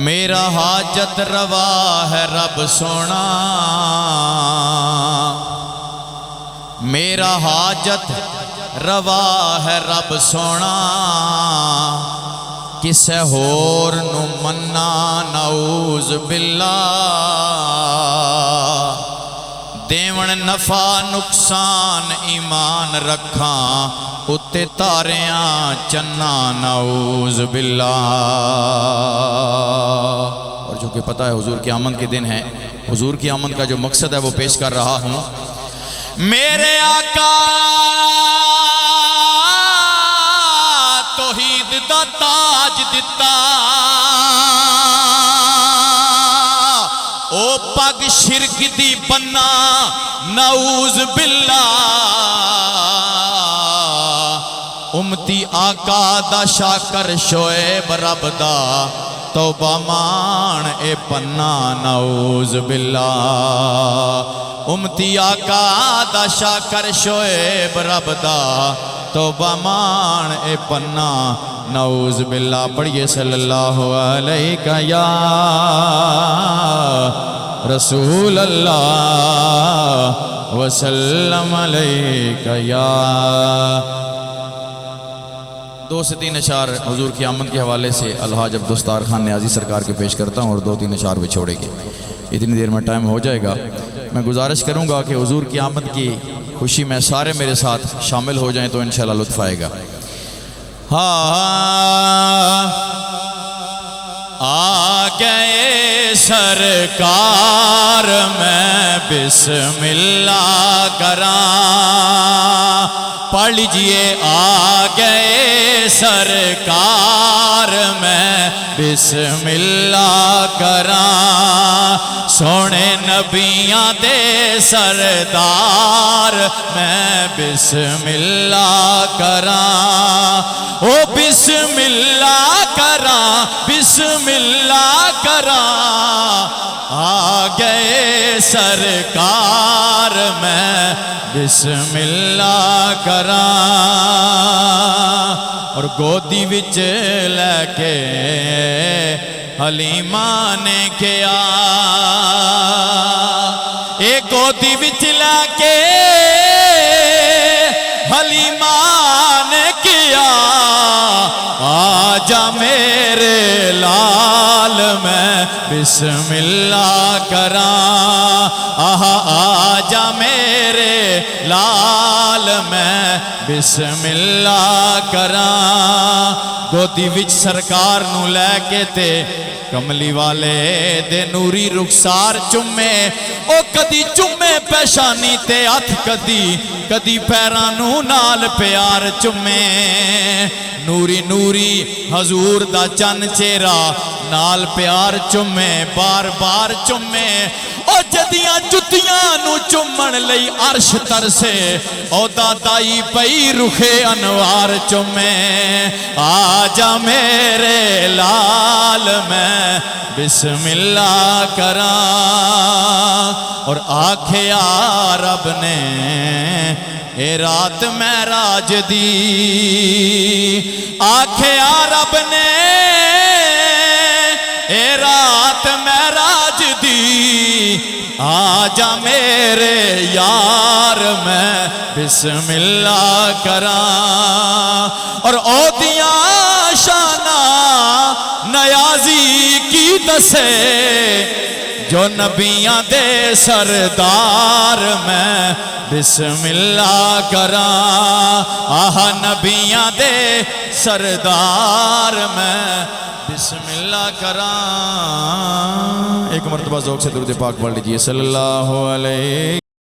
میرا حاجت روا ہے رب سونا، میرا حاجت روا ہے رب سونا، کسے ہور نو منا نعوذ باللہ، دیون نفع نقصان ایمان رکھاں اتے تاریاں چنا نعوذ باللہ۔ اور جو کہ پتہ ہے حضور کی آمد کے دن ہے، حضور کی آمد کا جو مقصد ہے وہ پیش کر رہا ہوں۔ میرے آقا توحید دا تاج دتا، او پگ شرک دی بنا نعوذ باللہ، امتی آقا دا شاکر شعیب رب دا توبہ مان اے پنا نعوذ باللہ، امتی آقا دا شاکر شعیب رب دا توبہ مان اے پنا نعوذ باللہ۔ پڑھئے صلی اللہ علیہ یا رسول اللہ وسلم علیہ یا۔ 2 سے 3 اشعار حضور کی آمد کے حوالے سے الحاج عبدالستار خان نیازی سرکار کے پیش کرتا ہوں، اور 2-3 اشعار بھی چھوڑے گے، اتنی دیر میں ٹائم ہو جائے گا۔ میں گزارش کروں گا کہ حضور کی آمد کی خوشی میں سارے میرے ساتھ شامل ہو جائیں تو انشاءاللہ لطف آئے گا۔ آ گئے سرکار میں بسم اللہ کراں، پڑھ لیجئے آ گئے سرکار میں بسم اللہ کراں، سونے نبیاں دے سردار میں بسم اللہ کراں، او بسم اللہ کراں بسم اللہ کراں، آ گئے سرکار میں بسم اللہ کراں، اور گودی وچ لے کے حلیمہ نے کیا، اے گودی وچ لے کے حلیمہ نے کیا، آجا میرے لال میں بسم اللہ کراں، آجا میرے لال میں بسم اللہ کراں، گودی وچ سرکار نو لے کے تے کملی والے دے نوری رخسار چمے، او کدی چمے پیشانی تے ہتھ، کدی پیرانو نال پیار چمے، نوری نوری حضور دا چن چہرہ نال پیار چمے، بار بار چمے، او جدیاں جتیاں نو چمن لئی عرش ترسے، او دادائی پئی رخے انوار چمے، آجا میرے لال میں بسم اللہ کراں، اور آکھیا رب نے اے رات معراج دی، آکھیا رب نے اے رات معراج دی، آجا میرے یار میں بسم اللہ کراں، اور او دیاں شانہ نیازی کی دسے، جو نبیاں دے سردار میں بسم اللہ کراں، آہا نبیاں دے سردار میں بسم اللہ کراں۔ ایک مرتبہ ذوق سے درود پاک پڑھ لیجئے صلی اللہ علیہ